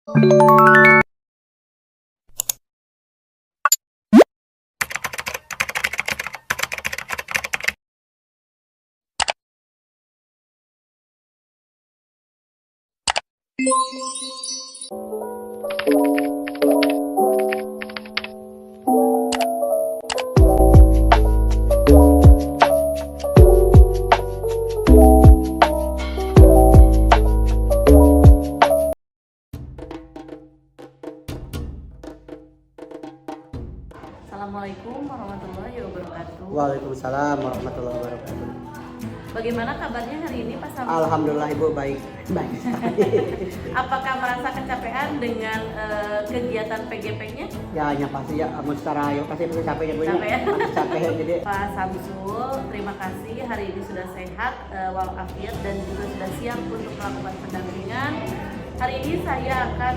Assalamualaikum warahmatullahi wabarakatuh. Waalaikumsalam warahmatullahi wabarakatuh. Bagaimana kabarnya hari ini Pak Samsul? Alhamdulillah Ibu baik sekali. Apakah merasa kecapean dengan kegiatan PGP-nya? Ya yang pasti ya, secara ya pasti capek ya Bu. Capek ya? Capek jadi. Pak Samsul, terima kasih hari ini sudah sehat walafiat dan juga sudah siap untuk melakukan pendampingan. Hari ini saya akan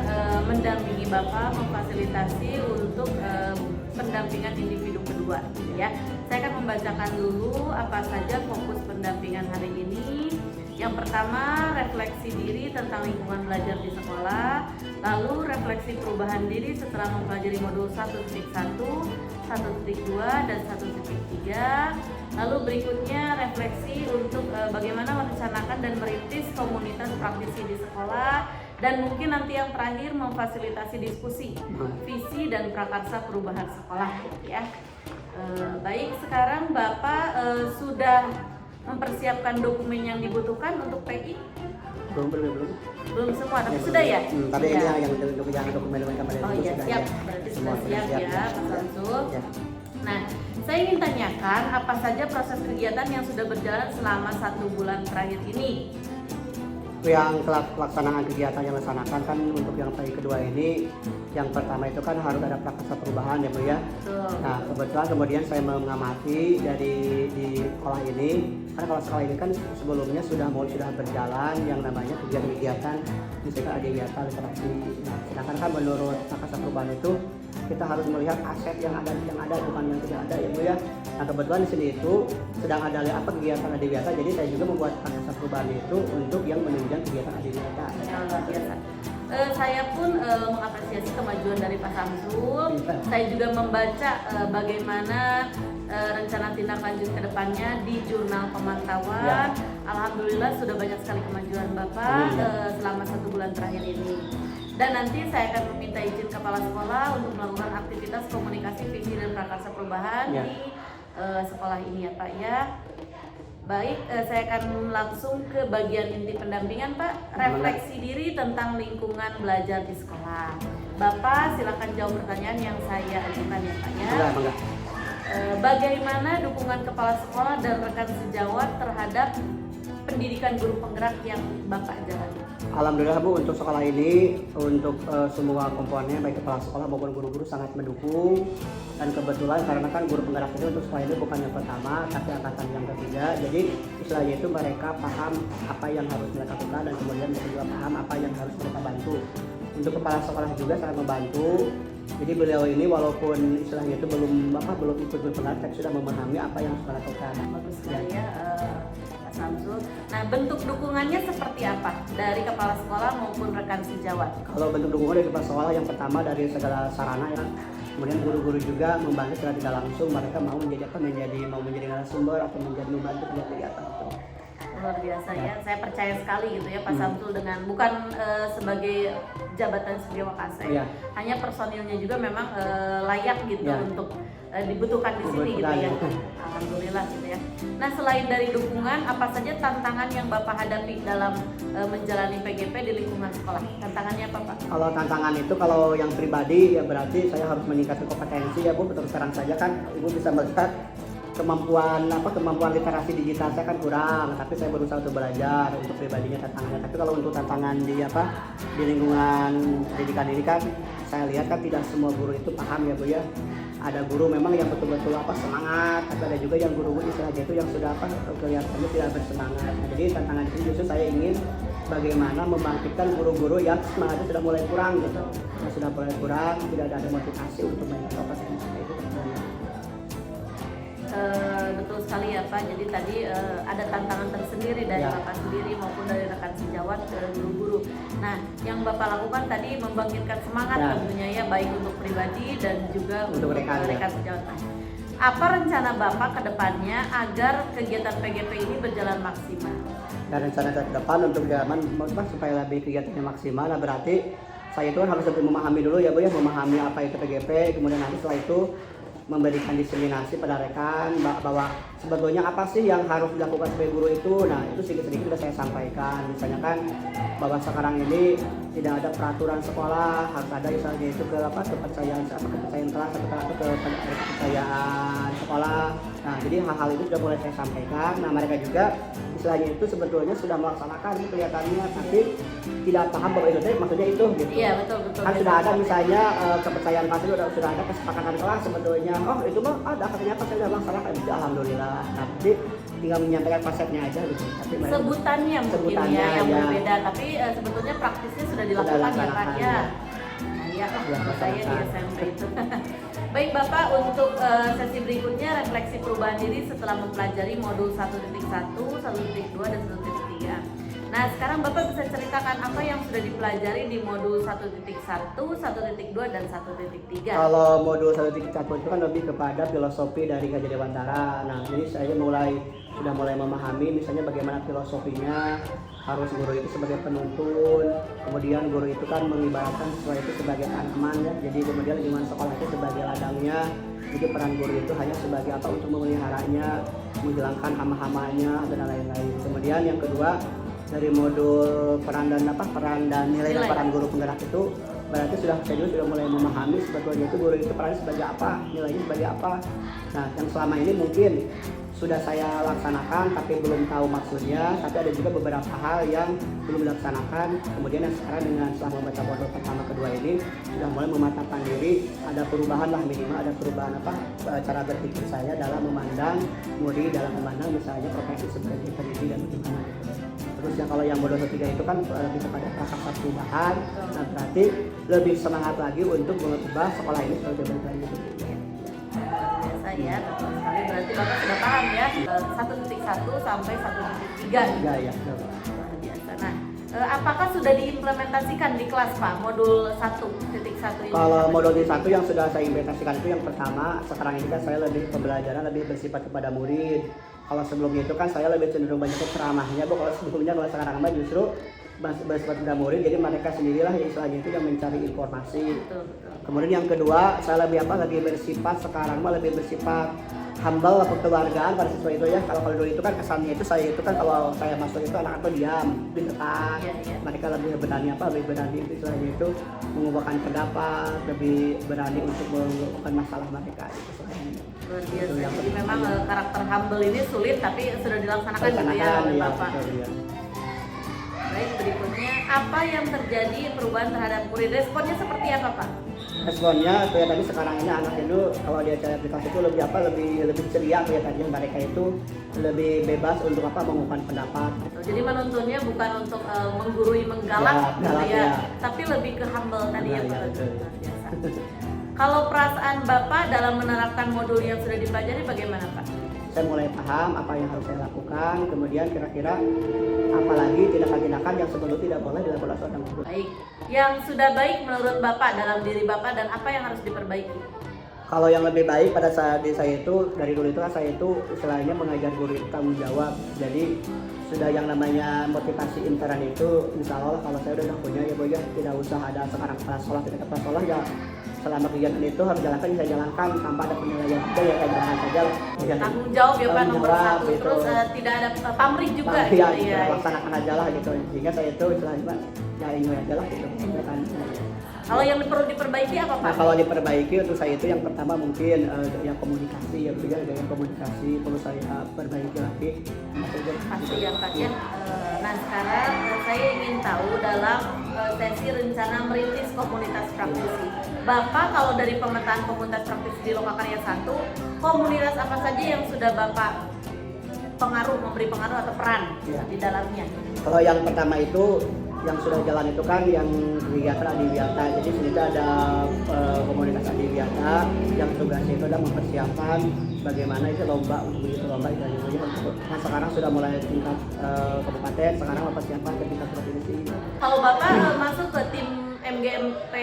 mendampingi Bapak memfasilitasi untuk pendampingan individu kedua ya. Saya akan membacakan dulu apa saja fokus pendampingan hari ini. Yang pertama, refleksi diri tentang lingkungan belajar di sekolah, lalu refleksi perubahan diri setelah mempelajari modul 1.1, 1.2 dan 1.3. Lalu berikutnya refleksi untuk bagaimana merencanakan dan merintis komunitas praktisi di sekolah, dan mungkin nanti yang terakhir memfasilitasi diskusi visi dan prakarsa perubahan sekolah ya. Baik, sekarang Bapak sudah mempersiapkan dokumen yang dibutuhkan untuk PI? Belum semua, tapi sudah ya? Tapi ini yang dokumen kemarin. Oh iya, siap. Berarti sudah siap ya Pak Samsul. Nah, saya ingin tanyakan apa saja proses kegiatan yang sudah berjalan selama 1 bulan terakhir ini? Yang pelaksanaan kegiatan yang dilaksanakan kan untuk yang PI kedua ini, yang pertama itu kan harus ada prakarsa perubahan ya Bu ya. Nah kebetulan kemudian saya mengamati di sekolah ini, karena kalau sekolah ini kan sebelumnya sudah berjalan yang namanya kegiatan-kegiatan misalkan adiwiyata literasi. Nah sedangkan kan menurut prakarsa perubahan itu kita harus melihat aset yang ada bukan yang tidak ada ya Bu ya. Nah kebetulan di sini itu sedang ada kegiatan adiwiyata, jadi saya juga membuat prakarsa perubahan itu untuk yang menunjang kegiatan adiwiyata. Luar biasa. Saya pun mengapresiasi kemajuan dari Pak Samsul. Saya juga membaca bagaimana rencana tindak lanjut ke depannya di jurnal pemantauan. Alhamdulillah sudah banyak sekali kemajuan Bapak selama 1 bulan terakhir ini. Dan nanti saya akan meminta izin kepala sekolah untuk melakukan aktivitas komunikasi visi dan prakarsa perubahan di sekolah ini ya Pak ya. Baik, saya akan langsung ke bagian inti pendampingan Pak. Refleksi diri tentang lingkungan belajar di sekolah. Bapak silakan jawab pertanyaan yang saya ajukan ya Pak ya. Bagaimana dukungan kepala sekolah dan rekan sejawat terhadap pendidikan guru penggerak yang Bapak jalani? Alhamdulillah Bu, untuk sekolah ini, untuk semua komponen baik kepala sekolah maupun guru-guru sangat mendukung. Dan kebetulan karena kan guru penggerak ini untuk sekolah ini bukan yang pertama tapi angkatan yang ketiga, jadi istilahnya itu mereka paham apa yang harus mereka lakukan dan kemudian mereka juga paham apa yang harus mereka bantu. Untuk kepala sekolah juga sangat membantu. Jadi beliau ini walaupun istilahnya itu belum ikut guru penggerak tapi sudah memahami apa yang harus mereka lakukan. Bagus sekali ya Pak Samsul. Nah, bentuk dukungannya seperti apa dari kepala sekolah maupun rekan sejawat? Kalau bentuk dukungan dari kepala sekolah yang pertama dari segala sarana ya. Kemudian guru-guru juga membantu secara tidak langsung, mereka mau menjadi narasumber atau membantu kegiatan itu. Luar biasa ya, saya percaya sekali gitu ya Pak Samsul dengan bukan sebagai jabatan sebagai wakasek, hanya personilnya juga memang layak gitu untuk dibutuhkan di sini gitu ya. Alhamdulillah gitu ya. Nah selain dari dukungan, apa saja tantangan yang Bapak hadapi dalam menjalani PGP di lingkungan sekolah? Tantangannya apa Pak? Kalau tantangan itu kalau yang pribadi ya berarti saya harus meningkatkan kompetensi ya Bu. Terus terang saja kan Ibu bisa melihat kemampuan literasi digital saya kan kurang, tapi saya berusaha untuk belajar untuk pribadinya tantangannya. Tapi kalau untuk tantangan di lingkungan pendidikan ini kan saya lihat kan tidak semua guru itu paham ya Bu ya. Ada guru memang yang betul-betul semangat, tapi ada juga yang guru istilahnya itu yang sudah kelihatannya tidak bersemangat. Nah, jadi tantangan ini justru saya ingin bagaimana membangkitkan guru-guru yang semangatnya sudah mulai kurang gitu. Sudah mulai kurang, tidak ada motivasi untuk menyampaikan itu. Betul sekali ya Pak. Jadi tadi ada tantangan tersendiri dari Ya. Bapak sendiri maupun dari rekan sejawat ke guru-guru. Nah, yang Bapak lakukan tadi membangkitkan semangat Ya. tentunya ya, baik untuk pribadi dan juga Untuk rekan, ya. rekan sejawat. Nah, apa rencana Bapak ke depannya agar kegiatan PGP ini berjalan maksimal? Dan rencana saya ke depan untuk zaman supaya lebih kegiatannya maksimal, nah berarti saya itu kan harus lebih memahami dulu ya Bu ya, memahami apa itu PGP, kemudian nanti setelah itu memberikan diseminasi pada rekan bahwa sebetulnya apa sih yang harus dilakukan sebagai guru itu. Nah itu sedikit-sedikit sudah saya sampaikan, misalnya kan bahwa sekarang ini tidak ada peraturan sekolah, harus ada misalnya itu kepercayaan kelas atau kepercayaan sekolah. Nah jadi hal-hal itu sudah mulai saya sampaikan. Nah mereka juga istilahnya itu sebetulnya sudah melaksanakan kelihatannya, tapi tidak paham bahwa itu maksudnya itu gitu. Iya betul. Kan sudah ada misalnya kepercayaan kelas itu sudah ada kesepakatan kelas sebetulnya. Oh itu mah ada, katanya pas saya sudah laksanakan itu alhamdulillah. Nah jadi tinggal menyampaikan konsepnya aja gitu. Tapi Sebutannya mungkin ya yang berbeda, tapi sebetulnya praktisnya sudah dilakukan ya Pak ya. Nah ya, saya di SMP itu. Baik Bapak, untuk sesi berikutnya refleksi perubahan diri setelah mempelajari modul 1.1, 1.2 dan 1.3. Nah sekarang Bapak bisa ceritakan apa yang sudah dipelajari di modul 1.1, 1.2 dan 1.3. Kalau modul 1.1 itu kan lebih kepada filosofi dari Gajah Dewantara. Nah jadi saya sudah mulai memahami misalnya bagaimana filosofinya, harus guru itu sebagai penuntun, kemudian guru itu kan mengibaratkan siswa itu sebagai tanaman ya. Jadi kemudian lingkungan sekolah itu sebagai ladangnya. Jadi peran guru itu hanya sebagai apa untuk memeliharanya, menghilangkan hama-hamanya dan lain-lain. Kemudian yang kedua dari modul peran dan nilai dan peran guru penggerak itu berarti saya sudah mulai memahami sebetulnya itu guru itu perannya sebagai apa, nilainya sebagai apa. Nah yang selama ini mungkin sudah saya laksanakan tapi belum tahu maksudnya, tapi ada juga beberapa hal yang belum dilaksanakan. Kemudian yang sekarang dengan setelah membaca modul pertama kedua ini sudah mulai mematapkan diri, ada perubahan lah, minimal ada perubahan cara berpikir saya dalam memandang murid, dalam memandang misalnya profesi sebagai pendidik dan bagaimana gitu. Terus yang kalau yang modul ketiga itu kan lebih kepada prakarsa perubahan. Nah berarti lebih semangat lagi untuk mengubah sekolah ini sebagai berbagai biasa ya, betul sekali. Berarti Bapak sudah paham ya 1.1 sampai 1.3. ya. Luar biasa. Nah, apakah sudah diimplementasikan di kelas Pak modul 1.1 ini? Kalau modul 1 yang sudah saya implementasikan itu yang pertama, sekarang ini kan saya lebih pembelajaran lebih bersifat kepada murid. Kalau sebelumnya itu kan saya lebih cenderung banyak ceramahnya Bu. Kalau sebelumnya kalau sekarang mah justru bersifat kepada murid, jadi mereka sendirilah yang istilahnya itu yang mencari informasi. Betul. Kemudian yang kedua, saya lebih bersifat sekarang mah lebih bersifat humble atau kekeluargaan pada siswa itu ya. Kalau dulu itu kan kesannya itu saya itu kan kalau saya masuk itu anak itu diam, pintar. Mereka lebih berani istilahnya itu mengubahkan pendapat, lebih berani untuk mengungkapkan masalah mereka itu sebenarnya. Luar biasa. Jadi memang karakter humble ini sulit tapi sudah dilaksanakan gitu ya oleh Bapak. Baik, berikutnya apa yang terjadi perubahan terhadap murid? Responnya seperti apa Pak? Responnya kayak tadi sekarang ini anak itu kalau dia cari aplikasi itu lebih ceria kelihatannya, mereka itu lebih bebas untuk mengungkapkan pendapat. Jadi menuntunnya bukan untuk menggurui, menggalak gitu ya, tapi lebih ke humble tadi ya Pak. Biasa. Kalau perasaan Bapak dalam menerapkan modul yang sudah dipelajari bagaimana Pak? Saya mulai paham apa yang harus saya lakukan, kemudian kira-kira apalagi tindakan-tindakan yang sebelumnya tidak boleh dilakukan oleh seorang guru. Baik, yang sudah baik menurut Bapak dalam diri Bapak dan apa yang harus diperbaiki? Kalau yang lebih baik pada saat di saya itu dari dulu itu kan saya itu istilahnya mengajar guru itu tanggung jawab. Jadi sudah yang namanya motivasi intern itu insya Allah kalau saya udah punya ya Bu ya, tidak usah ada sekarang kepala sekolah, tidak kepala sekolah ya selama kegiatan itu harus jalankan, saya jalankan tanpa ada penilaian juga ya, saya jalankan saja lah. Tanggung jawab ya Pak nomor satu gitu. Terus tidak ada pamrih juga gitu ya. Laksanakan aja lah gitu, sehingga saya itu istilahnya ya ingin aja lah gitu. Kalau yang perlu diperbaiki apa Pak? Nah kalau diperbaiki untuk saya itu yang pertama mungkin yang komunikasi ya, yang komunikasi perlu saya perbaiki lagi. Pasti ya Pak ya. Nah sekarang saya ingin tahu dalam sesi rencana merintis komunitas praktisi, Bapak kalau dari pemetaan komunitas praktisi di Lokakarya 1, komunitas apa saja yang sudah Bapak memberi pengaruh atau peran di dalamnya? Kalau yang pertama itu yang sudah jalan itu kan yang kegiatan Adiwiyata. Jadi sini tuh ada komunitas Adiwiyata yang tugasnya itu adalah mempersiapkan bagaimana itu lomba untuk begitu lomba itu. Nah sekarang sudah mulai tingkat kabupaten, sekarang mempersiapkan ke tingkat provinsi. Kalau Bapak masuk ke tim MGMP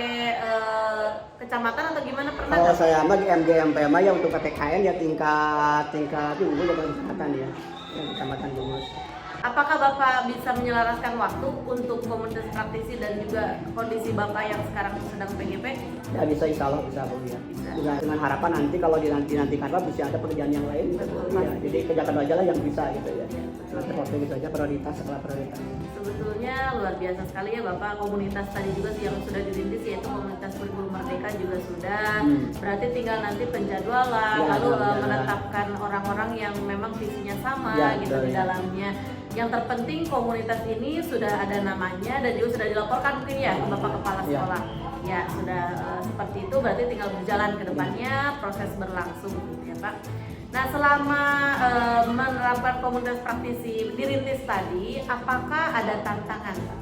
kecamatan atau gimana pernah? Kalau saya mah di MGMP mah ya untuk PTKN ya tingkat itu bukan kecamatan ya, yang kecamatan Bungus. Apakah Bapak bisa menyelaraskan waktu untuk komunitas praktisi dan juga kondisi Bapak yang sekarang sedang PGP? Ya bisa, insya Allah bisa Bu ya. Bisa. Dengan harapan nanti kalau dinantikan Pak bisa ada pekerjaan yang lain. Betul, ya, jadi kerjakan aja lah yang bisa gitu ya. Nanti waktu gitu aja prioritas setelah prioritas. Sebetulnya luar biasa sekali ya Bapak, komunitas tadi juga yang sudah dirintis yaitu komunitas kurikulum merdeka juga sudah. Berarti tinggal nanti penjadwalan, Ya, lalu ya, menetapkan orang-orang yang memang visinya sama Ya, gitu betul, di ya. dalamnya. Yang terpenting komunitas ini sudah ada namanya dan juga sudah dilaporkan mungkin ya ke Bapak Kepala Ya. Sekolah. Ya sudah seperti itu, berarti tinggal berjalan ke depannya, proses berlangsung gitu ya Pak. Nah selama menerapkan komunitas praktisi dirintis tadi, apakah ada tantangan Pak?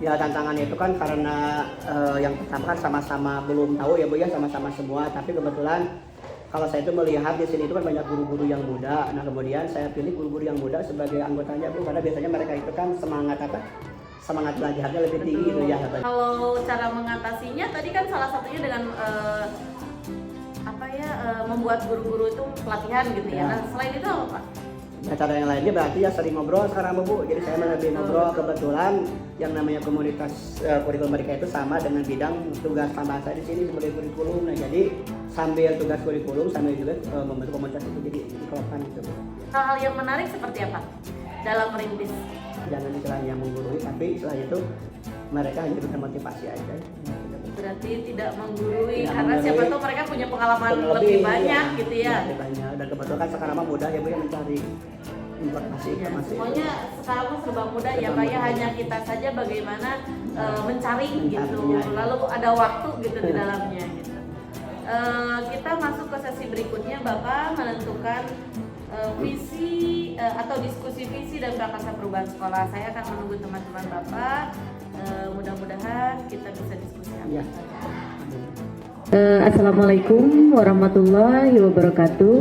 Ya tantangannya itu kan karena yang pertama kan sama-sama belum tahu ya Bu ya, sama-sama semua. Tapi kebetulan kalau saya itu melihat di sini itu kan banyak guru-guru yang muda. Nah kemudian saya pilih guru-guru yang muda sebagai anggotanya Bu, karena biasanya mereka itu kan semangat belajarnya lebih tinggi gitu ya. Kalau cara mengatasinya tadi kan salah satunya dengan membuat guru-guru itu pelatihan gitu ya. Ya. Nah selain itu apa Pak? Nah, cara yang lainnya berarti ya sering ngobrol sekarang Bu. Jadi saya lebih ngobrol, kebetulan yang namanya komunitas kurikulum mereka itu sama dengan bidang tugas tambahan saya di sini sebagai kurikulum. Nah jadi sambil tugas kurikulum sambil juga membentuk komunitas itu jadi dikelompokkan gitu Bu. Hal-hal yang menarik seperti apa dalam merintis? Jangan istilahnya menggurui, tapi istilahnya itu mereka hanya bisa motivasi aja. Berarti tidak menggurui Tidak karena menggurui. siapa tahu mereka punya pengalaman Lebih, lebih banyak gitu ya. Lebih banyak. Dan kebetulan kan sekarang mah mudah ya Bu yang mencari informasi. Ya, semuanya sekarang mah serba mudah ya Serba Pak ya, mudah. hanya kita saja bagaimana mencari gitu, Mencarinya. lalu ada waktu gitu di dalamnya gitu. Kita masuk ke sesi berikutnya, Bapak menentukan visi atau diskusi visi dan prakarsa perubahan sekolah. Saya akan menunggu teman-teman Bapak. Mudah-mudahan kita bisa diskusi. Ya. Assalamualaikum warahmatullahi wabarakatuh.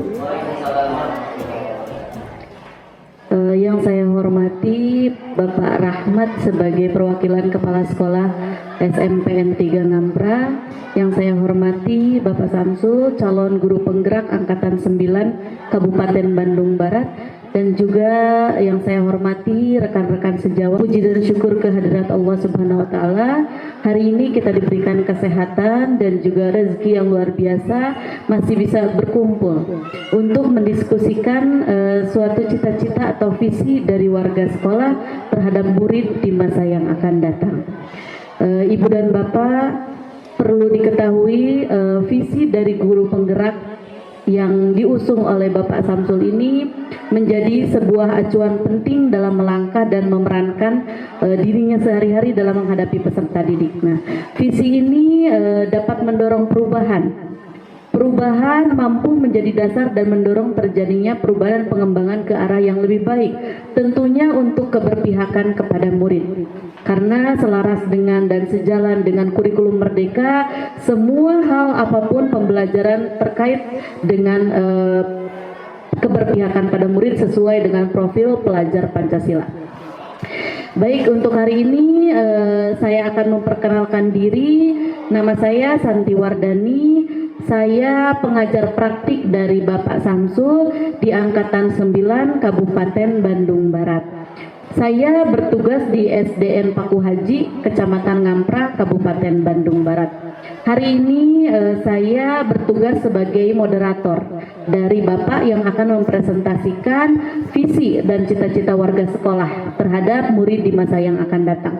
Yang saya hormati Bapak Rahmat sebagai perwakilan Kepala Sekolah SMPN 3 Ngampra. Yang saya hormati Bapak Samsul, calon guru penggerak Angkatan 9 Kabupaten Bandung Barat. Dan juga yang saya hormati rekan-rekan sejawat, puji dan syukur kehadirat Allah Subhanahu wa Ta'ala. Hari ini kita diberikan kesehatan dan juga rezeki yang luar biasa, masih bisa berkumpul untuk mendiskusikan suatu cita-cita atau visi dari warga sekolah terhadap murid di masa yang akan datang. Ibu dan Bapak, perlu diketahui visi dari guru penggerak yang diusung oleh Bapak Samsul ini menjadi sebuah acuan penting dalam melangkah dan memerankan dirinya sehari-hari dalam menghadapi peserta didik. Nah, visi ini dapat mendorong perubahan mampu menjadi dasar dan mendorong terjadinya perubahan dan pengembangan ke arah yang lebih baik, tentunya untuk keberpihakan kepada murid. Karena selaras dengan dan sejalan dengan kurikulum merdeka, semua hal apapun pembelajaran terkait dengan keberpihakan pada murid sesuai dengan profil pelajar Pancasila. Baik, untuk hari ini saya akan memperkenalkan diri. Nama saya Santi Wardani. Saya pengajar praktik dari Bapak Samsul di Angkatan 9 Kabupaten Bandung Barat. Saya bertugas di SDN Paku Haji, Kecamatan Ngampra, Kabupaten Bandung Barat. Hari ini saya bertugas sebagai moderator dari Bapak yang akan mempresentasikan visi dan cita-cita warga sekolah terhadap murid di masa yang akan datang.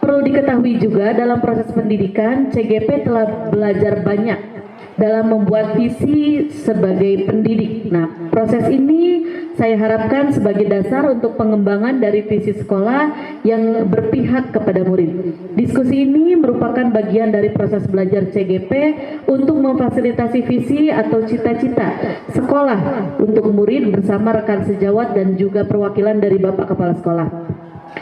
Perlu diketahui juga dalam proses pendidikan, CGP telah belajar banyak dalam membuat visi sebagai pendidik. Nah, proses ini saya harapkan sebagai dasar untuk pengembangan dari visi sekolah yang berpihak kepada murid. Diskusi ini merupakan bagian dari proses belajar CGP untuk memfasilitasi visi atau cita-cita sekolah untuk murid bersama rekan sejawat dan juga perwakilan dari Bapak Kepala Sekolah.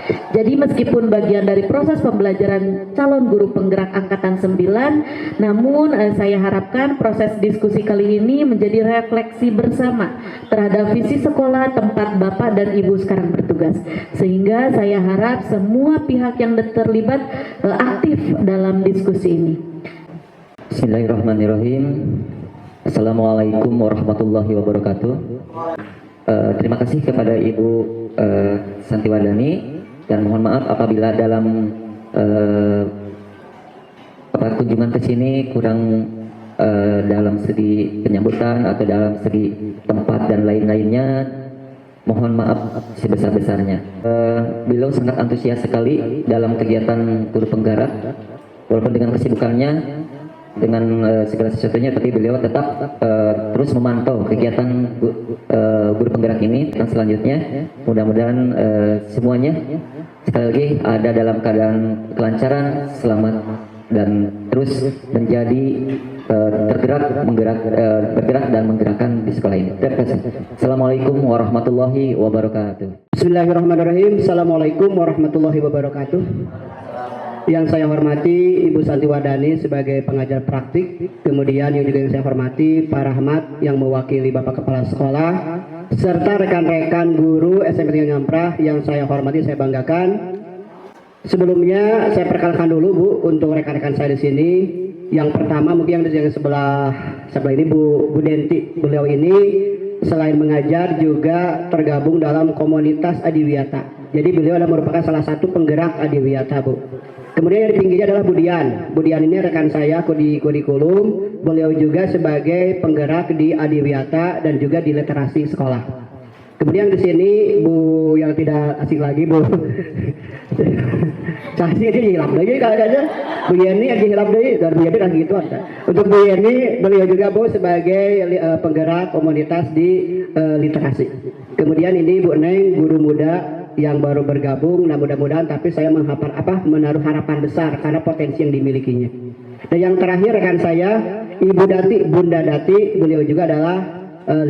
Jadi meskipun bagian dari proses pembelajaran calon guru penggerak angkatan 9, namun saya harapkan proses diskusi kali ini menjadi refleksi bersama terhadap visi sekolah tempat Bapak dan Ibu sekarang bertugas. Sehingga saya harap semua pihak yang terlibat aktif dalam diskusi ini. Bismillahirrahmanirrahim. Assalamualaikum warahmatullahi wabarakatuh. Terima kasih kepada Ibu Santiwardani, dan mohon maaf apabila dalam kunjungan ke sini kurang dalam segi penyambutan atau dalam segi tempat dan lain-lainnya. Mohon maaf sebesar-besarnya. Beliau sangat antusias sekali dalam kegiatan guru penggerak, walaupun dengan kesibukannya, dengan segala sesuatunya, tapi beliau tetap terus memantau kegiatan guru penggerak ini. Dan selanjutnya mudah-mudahan semuanya sekali lagi ada dalam keadaan kelancaran, selamat, dan terus menjadi bergerak dan menggerakkan di sekolah ini. Terima kasih. Assalamualaikum warahmatullahi wabarakatuh. Bismillahirrahmanirrahim. Assalamualaikum warahmatullahi wabarakatuh. Yang saya hormati Ibu Santiwardani sebagai pengajar praktik, kemudian yang juga saya hormati Pak Rahmat yang mewakili Bapak Kepala Sekolah, serta rekan-rekan guru SMP 3 Ngamprah yang saya hormati, saya banggakan. Sebelumnya saya perkenalkan dulu Bu untuk rekan-rekan saya di sini. Yang pertama mungkin yang di sebelah ini Bu Denti. Beliau ini selain mengajar juga tergabung dalam komunitas Adiwiyata. Jadi beliau adalah merupakan salah satu penggerak Adiwiyata Bu. Kemudian yang di pinggirnya adalah Budian. Budian ini rekan saya di kurikulum. Beliau juga sebagai penggerak di Adiwiyata dan juga di literasi sekolah. Kemudian di sini Bu yang tidak asing lagi Bu. Cahsi aja hilap lagi kalau aja. Bu Yeni aja hilap deh. Dan Bu Yeni lagi gitu ada. Untuk Bu Yeni, beliau juga Bu sebagai penggerak komunitas di literasi. Kemudian ini Bu Neng, guru muda yang baru bergabung. Nah mudah-mudahan tapi saya menaruh harapan besar karena potensi yang dimilikinya. Dan yang terakhir rekan saya Ibu Dati, Bunda Dati, beliau juga adalah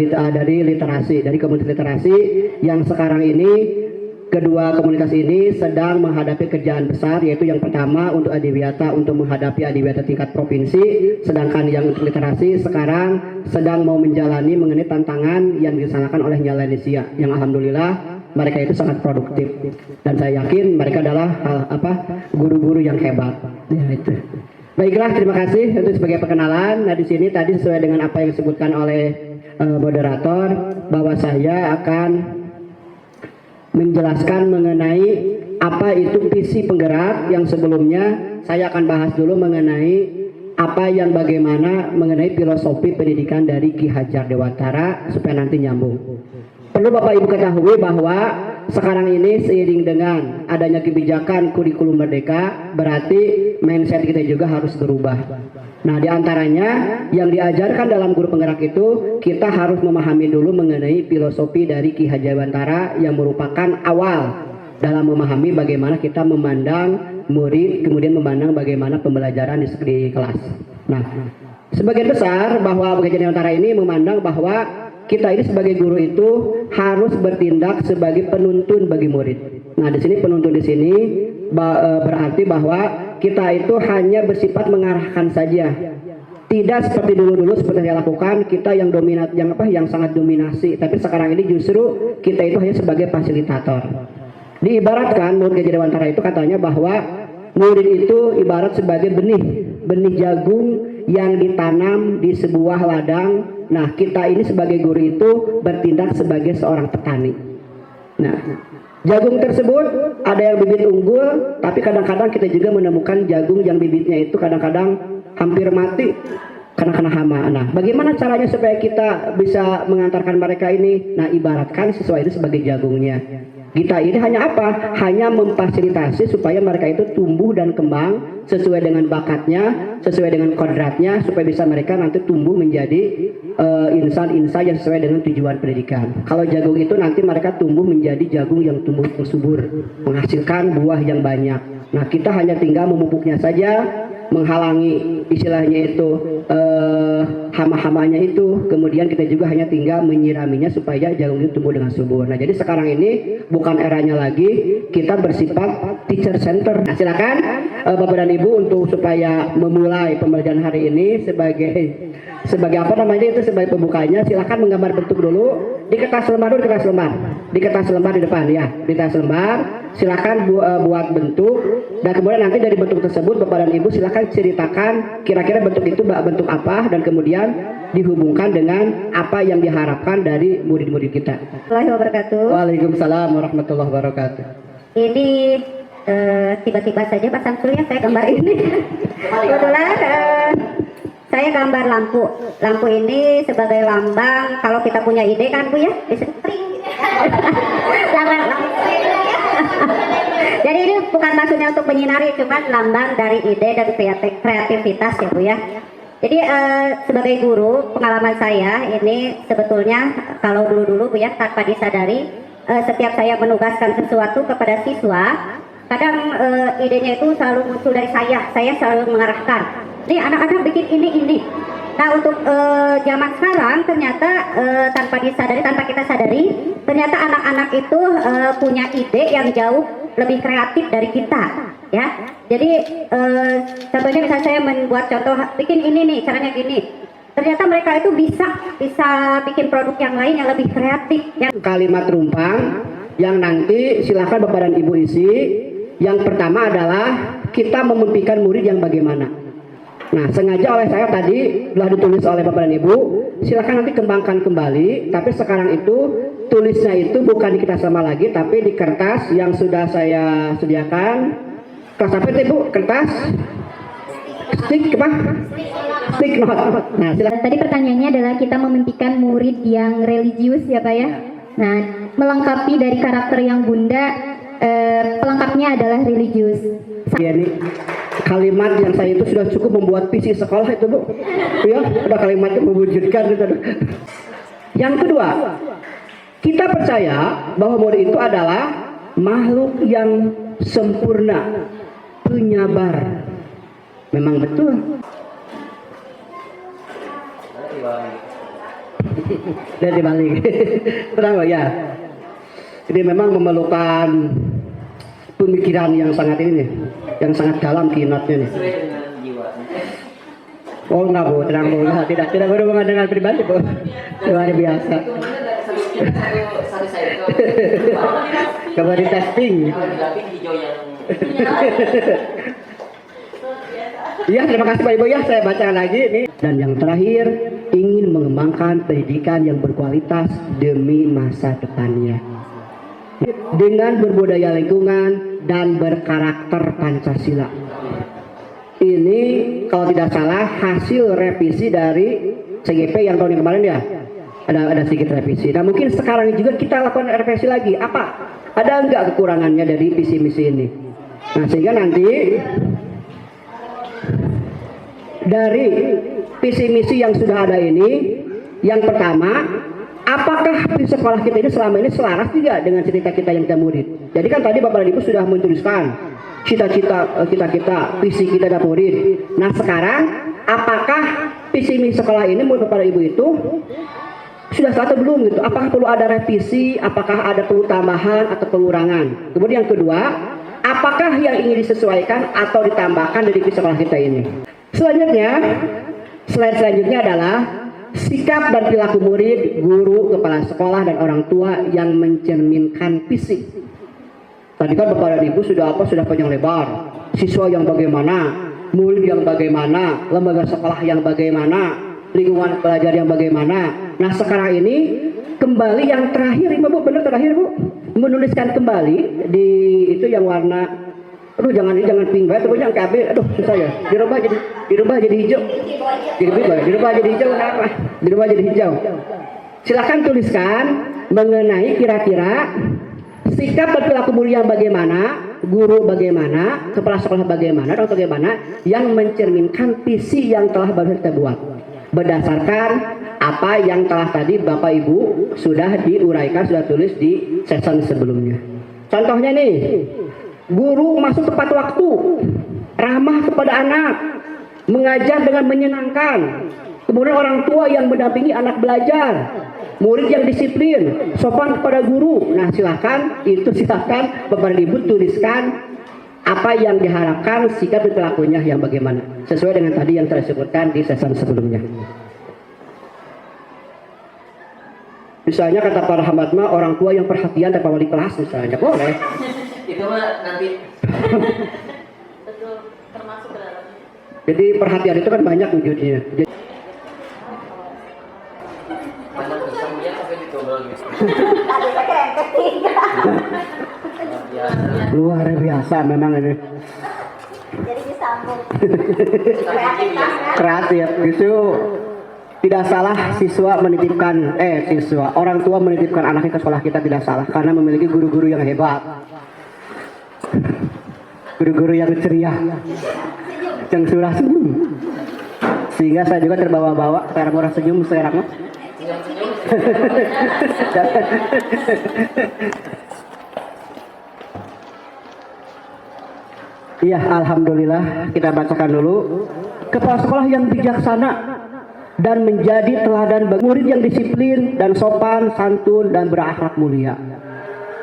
dari literasi, dari komunitas literasi yang sekarang ini kedua komunitas ini sedang menghadapi kerjaan besar, yaitu yang pertama untuk Adiwiyata untuk menghadapi Adiwiyata tingkat provinsi, sedangkan yang untuk literasi sekarang sedang mau menjalani mengenai tantangan yang dilaksanakan oleh Nyala Indonesia, yang alhamdulillah mereka itu sangat produktif dan saya yakin mereka adalah guru-guru yang hebat. Ya itu. Baiklah, terima kasih untuk sebagai perkenalan. Nah di sini tadi sesuai dengan apa yang disebutkan oleh moderator bahwa saya akan menjelaskan mengenai apa itu visi penggerak. Yang sebelumnya saya akan bahas dulu mengenai apa yang bagaimana mengenai filosofi pendidikan dari Ki Hajar Dewantara supaya nanti nyambung. Perlu Bapak Ibu ketahui bahwa sekarang ini seiring dengan adanya kebijakan kurikulum merdeka, berarti mindset kita juga harus berubah. Nah diantaranya yang diajarkan dalam guru penggerak itu kita harus memahami dulu mengenai filosofi dari Ki Hajar Dewantara yang merupakan awal dalam memahami bagaimana kita memandang murid, kemudian memandang bagaimana pembelajaran di kelas. Nah sebagian besar bahwa Ki Hajar Dewantara ini memandang bahwa kita ini sebagai guru itu harus bertindak sebagai penuntun bagi murid. Nah, di sini penuntun di sini berarti bahwa kita itu hanya bersifat mengarahkan saja. Tidak seperti dulu-dulu seperti yang lakukan kita yang dominat, yang sangat dominasi. Tapi sekarang ini justru kita itu hanya sebagai fasilitator. Diibaratkan murid Ki Hajar Dewantara itu katanya bahwa murid itu ibarat sebagai benih jagung yang ditanam di sebuah ladang. Nah kita ini sebagai guru itu bertindak sebagai seorang petani. Nah jagung tersebut ada yang bibit unggul, tapi kadang-kadang kita juga menemukan jagung yang bibitnya itu kadang-kadang hampir mati karena kena hama. Nah bagaimana caranya supaya kita bisa mengantarkan mereka ini? Nah ibaratkan siswa itu sebagai jagungnya. Kita ini hanya apa? Hanya memfasilitasi supaya mereka itu tumbuh dan kembang sesuai dengan bakatnya, sesuai dengan kodratnya, supaya bisa mereka nanti tumbuh menjadi insan-insan yang sesuai dengan tujuan pendidikan. Kalau jagung itu nanti mereka tumbuh menjadi jagung yang tumbuh subur, menghasilkan buah yang banyak. Nah kita hanya tinggal memupuknya saja, menghalangi istilahnya itu hama-hamanya itu, kemudian kita juga hanya tinggal menyiraminya supaya jagung itu tumbuh dengan subur. Nah, jadi sekarang ini bukan eranya lagi kita bersifat teacher center. Nah, silakan Bapak dan Ibu untuk supaya memulai pembelajaran hari ini sebagai apa namanya itu, sebagai pembukanya, silakan menggambar bentuk dulu di kertas lembar dulu, di kertas lembar di depan ya, di kertas lembar silakan buat bentuk, dan kemudian nanti dari bentuk tersebut Bapak dan Ibu silakan ceritakan kira-kira bentuk itu bentuk apa, dan kemudian dihubungkan dengan apa yang diharapkan dari murid-murid kita. Warahmatullahi wabarakatuh. Waalaikumsalam warahmatullahi wabarakatuh. Ini tiba-tiba saja Pak Samsul ya saya gambar ini. Kebetulan saya gambar lampu. Lampu ini sebagai lambang, kalau kita punya ide kan Bu ya, bisa lambang. Jadi ini bukan maksudnya untuk menyinari, cuma lambang dari ide dan kreativitas ya Bu ya. Jadi sebagai guru, pengalaman saya ini sebetulnya kalau dulu-dulu Bu ya, tanpa disadari setiap saya menugaskan sesuatu kepada siswa, kadang idenya itu selalu muncul dari saya selalu mengarahkan, nih anak-anak bikin ini. Nah, untuk zaman sekarang ternyata tanpa disadari, tanpa kita sadari, ternyata anak-anak itu punya ide yang jauh lebih kreatif dari kita ya. Jadi contohnya misalnya saya membuat contoh bikin ini nih, caranya gini, ternyata mereka itu bisa bikin produk yang lain yang lebih kreatif. Kalimat rumpang yang nanti silakan Bapak dan Ibu isi. Yang pertama adalah kita memimpikan murid yang bagaimana. Nah, sengaja oleh saya tadi telah ditulis oleh Bapak dan Ibu, silakan nanti kembangkan kembali, tapi sekarang itu tulisnya itu bukan di kertas sama lagi, tapi di kertas yang sudah saya sediakan. Kertas apa itu Ibu? Kertas stick apa? Stick note. Nah, silakan. Tadi pertanyaannya adalah kita memimpikan murid yang religius ya Pak ya. Nah, melengkapi dari karakter yang Bunda, pelengkapnya adalah religius. Ya, ini kalimat yang saya itu sudah cukup membuat visi sekolah itu Bu. Ya, udah kalimatnya mewujudkan gitu. Yang kedua, kita percaya bahwa murid itu adalah makhluk yang sempurna, penyabar. Memang betul. Dan dibalik. Terang ya. Jadi memang memerlukan pemikiran yang sangat ini nih, yang sangat dalam kinatnya nih. Oh enggak Bu, tenang Bu, nah, tidak berhubungan dengan pribadi Bu, luar biasa. Coba di testing. Ya, terima kasih Pak Ibu ya, saya baca lagi nih. Dan yang terakhir, ingin mengembangkan pendidikan yang berkualitas demi masa depannya, dengan berbudaya lingkungan dan berkarakter Pancasila. Ini kalau tidak salah hasil revisi dari CGP yang tahun yang kemarin ya. Ada sedikit revisi. Nah, mungkin sekarang juga kita lakukan revisi lagi. Apa? Ada enggak kekurangannya dari visi misi ini? Nah, sehingga nanti dari visi misi yang sudah ada ini, yang pertama, apakah di sekolah kita ini selama ini selaras tidak dengan cerita kita yang kita murid? Jadi kan tadi Bapak dan Ibu sudah menuliskan cita-cita kita, visi kita dan murid. Nah, sekarang apakah visi misi sekolah ini menurut Bapak dan Ibu itu sudah selesai atau belum gitu? Apakah perlu ada revisi? Apakah ada perlu tambahan atau pengurangan? Kemudian yang kedua, apakah yang ingin disesuaikan atau ditambahkan dari visi sekolah kita ini? Selanjutnya, slide selanjutnya adalah sikap dan perilaku murid, guru, kepala sekolah, dan orang tua yang mencerminkan visi. Tadi kan Bapak dan Ibu sudah panjang lebar. Siswa yang bagaimana, murid yang bagaimana, lembaga sekolah yang bagaimana, lingkungan belajar yang bagaimana. Nah, sekarang ini kembali yang terakhir, Bu, benar terakhir Bu, menuliskan kembali di itu yang warna. Aduh, jangan pink banget, pokoknya yang KB, aduh susah ya. Dirubah jadi hijau. Dirubah jadi hijau, kenapa? Dirubah jadi hijau. Silakan tuliskan mengenai kira-kira sikap dan perilaku murid yang bagaimana, guru bagaimana, kepala sekolah bagaimana, dan bagaimana yang mencerminkan visi yang telah baru kita buat. Berdasarkan apa yang telah tadi Bapak Ibu sudah diuraikan, sudah tulis di session sebelumnya. Contohnya nih, guru masuk tepat waktu, ramah kepada anak, mengajar dengan menyenangkan. Kemudian orang tua yang mendampingi anak belajar, murid yang disiplin, sopan kepada guru. Nah silakan Bapak dan Ibu tuliskan apa yang diharapkan, sikap dan perilakunya yang bagaimana, sesuai dengan tadi yang saya sebutkan di sesi sebelumnya. Misalnya kata Pak Rahmat mah orang tua yang perhatian dan wali kelas misalnya boleh. Itu mah nanti. Betul, termasuk ke dalam. Jadi perhatian itu kan banyak wujudnya. Luar biasa memang ini. Jadi disambung. Kreatif. Justru tidak salah orang tua menitipkan anaknya ke sekolah kita, tidak salah karena memiliki guru-guru yang hebat, guru-guru yang ceria, yang surah senyum, sehingga saya juga terbawa-bawa sekarang murah senyum sekarang. Iya, alhamdulillah, kita bacakan dulu. Kepala sekolah yang bijaksana dan menjadi teladan bagi murid yang disiplin dan sopan, santun dan berakhlak mulia.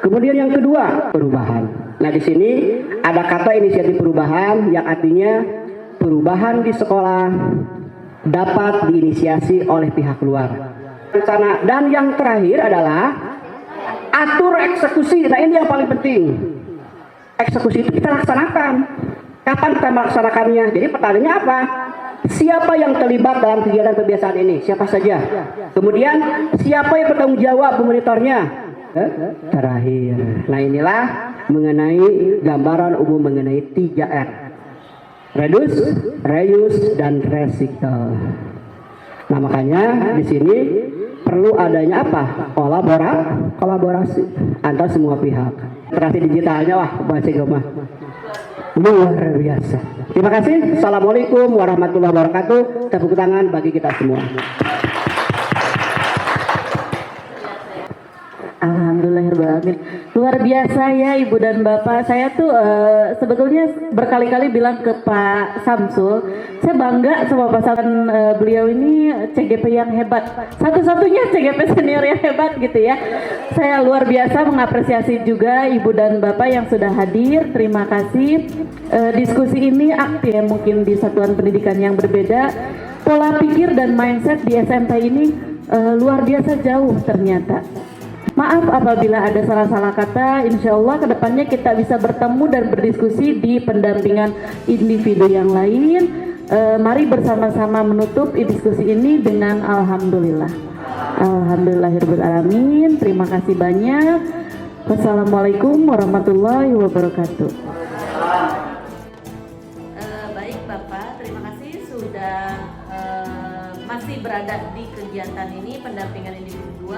Kemudian yang kedua, perubahan. Nah, di sini ada kata inisiatif perubahan yang artinya perubahan di sekolah dapat diinisiasi oleh pihak luar. Dan yang terakhir adalah atur eksekusi. Nah, ini yang paling penting. Eksekusi itu kita laksanakan. Kapan kita melaksanakannya? Jadi pertanyaannya apa? Siapa yang terlibat dalam kegiatan kebiasaan ini? Siapa saja? Kemudian siapa yang bertanggung jawab memonitornya? Terakhir. Nah, inilah mengenai gambaran umum mengenai 3R. Reduce, reuse, dan recycle. Nah, makanya di sini perlu adanya apa? Kolaborasi antar semua pihak. Literasi digitalnya baca gema luar biasa. Terima kasih. Assalamualaikum warahmatullahi wabarakatuh. Tepuk tangan bagi kita semua. Alhamdulillahirrahmanirrahim. Luar biasa ya Ibu dan Bapak. Saya tuh sebetulnya berkali-kali bilang ke Pak Samsul, saya bangga sama pasangan beliau ini CGP yang hebat. Satu-satunya CGP senior yang hebat gitu ya. Saya luar biasa mengapresiasi juga Ibu dan Bapak yang sudah hadir. Terima kasih. Diskusi ini aktif mungkin di satuan pendidikan yang berbeda. Pola pikir dan mindset di SMP ini luar biasa jauh ternyata. Maaf apabila ada salah-salah kata, insya Allah kedepannya kita bisa bertemu dan berdiskusi di pendampingan individu yang lain. Mari bersama-sama menutup diskusi ini dengan Alhamdulillah. Alhamdulillahirrahmanirrahim. Terima kasih banyak. Wassalamualaikum warahmatullahi wabarakatuh. Baik Bapak, terima kasih sudah masih berada di kegiatan ini, pendampingan individu 2.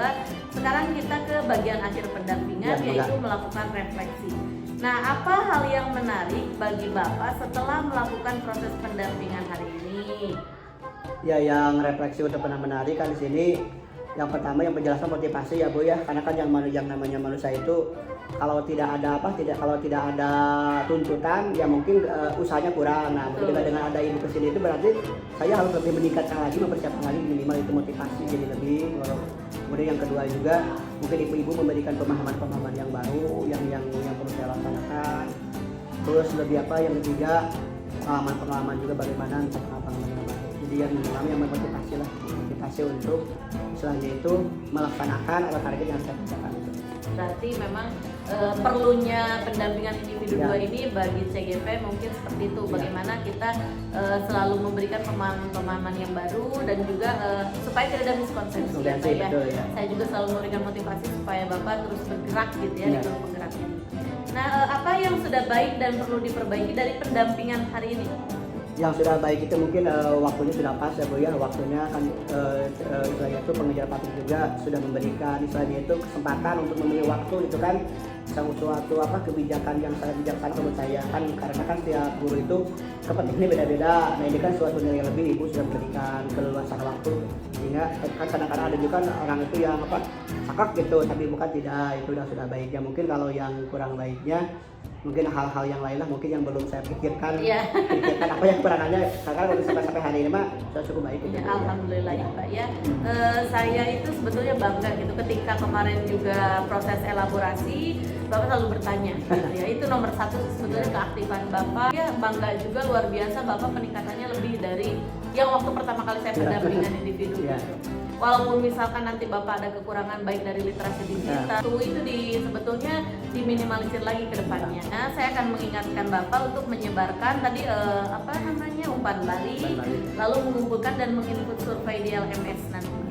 Sekarang kita ke bagian akhir pendampingan, yaitu melakukan refleksi. Nah, apa hal yang menarik bagi Bapak setelah melakukan proses pendampingan hari ini? Ya, yang refleksi untuk menarik kan di sini yang pertama yang penjelasan motivasi ya Bu ya, karena kan yang namanya manusia itu kalau tidak ada tuntutan ya mungkin usahanya kurang. Nah, dengan ada ibu kesini itu berarti saya harus lebih meningkatkan lagi, mempersiapkan lagi minimal itu motivasi jadi lebih. Kemudian yang kedua juga mungkin ibu-ibu memberikan pemahaman yang baru yang perlu saya laksanakan. Terus lebih yang ketiga pengalaman juga bagaimana pengalaman yang baru. Jadi yang kami yang motivasi untuk selanjutnya itu melaksanakan target yang saya kerjakan itu. Berarti memang perlunya pendampingan individu 2 ini bagi CGP mungkin seperti itu, bagaimana kita selalu memberikan pemahaman yang baru dan juga supaya tidak ada miskonsepsi ya. Saya juga selalu memberikan motivasi supaya Bapak terus bergerak gitu ya di dalam penggerak ini. Nah, apa yang sudah baik dan perlu diperbaiki dari pendampingan hari ini? Yang sudah baik itu mungkin waktunya sudah pas ya Bu ya, waktunya kan istilahnya itu pengejar praktik juga sudah memberikan istilahnya itu kesempatan untuk memilih waktu itu kan suatu kebijakan yang sangat bijaksana menurut saya kan, karena kan setiap guru itu kepentingannya beda-beda. Nah, ini kan suatu nilai lebih ibu sudah memberikan keleluasan waktu, sehingga kan kadang-kadang ada juga orang itu yang sakak gitu tapi bukan tidak, itu sudah baiknya. Mungkin kalau yang kurang baiknya mungkin hal-hal yang lain lah mungkin yang belum saya pikirkan. Iya. Pikirkan apa yang kekurangannya. Karena kalau sampai hari ini mah sudah cukup baik. Ya, alhamdulillah ya Pak ya. Saya itu sebetulnya bangga gitu ketika kemarin juga proses elaborasi Bapak selalu bertanya gitu ya. Itu nomor satu sebetulnya keaktifan Bapak. Ya bangga juga luar biasa Bapak peningkatannya lebih dari yang waktu pertama kali saya pendampingan individu Ya. gitu. Walaupun misalkan nanti Bapak ada kekurangan baik dari literasi digital, itu sebetulnya diminimalisir lagi ke depannya. Nah, saya akan mengingatkan Bapak untuk menyebarkan tadi umpan balik, lalu mengumpulkan dan menginput survei di LMS nantinya.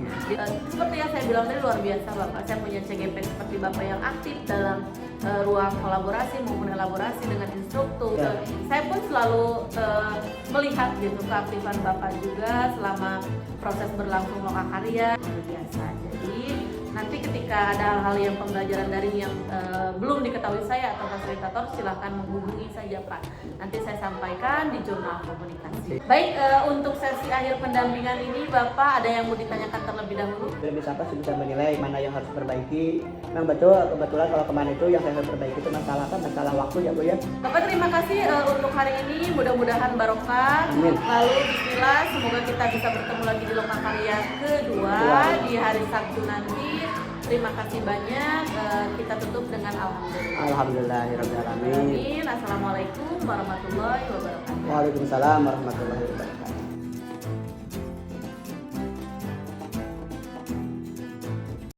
Seperti yang saya bilang tadi luar biasa Bapak, saya punya CGP seperti Bapak yang aktif dalam ruang kolaborasi maupun elaborasi dengan instruktur. Saya pun selalu melihat gitu keaktifan Bapak juga selama proses berlangsung lokakarya luar biasa. Jadi nanti ketika ada hal-hal yang pembelajaran daring yang belum diketahui saya atau fasilitator, silahkan menghubungi saja Pak. Nanti saya sampaikan di jurnal komunikasi. Baik, untuk sesi akhir pendampingan ini Bapak ada yang mau ditanyakan terlebih dahulu? Lebih siapa sih bisa menilai mana yang harus diperbaiki. Memang betul, kebetulan kalau kemarin itu yang saya harus perbaiki itu masalah waktu ya Bu ya. Bapak terima kasih untuk hari ini, mudah-mudahan barokah. Amin. Lalu bismillah, semoga kita bisa bertemu lagi di Lokakarya kedua di hari Sabtu nanti. Terima kasih banyak, kita tutup dengan alhamdulillah. Alhamdulillahirabbil alamin. Amin. Assalamualaikum warahmatullahi wabarakatuh. Waalaikumsalam warahmatullahi wabarakatuh.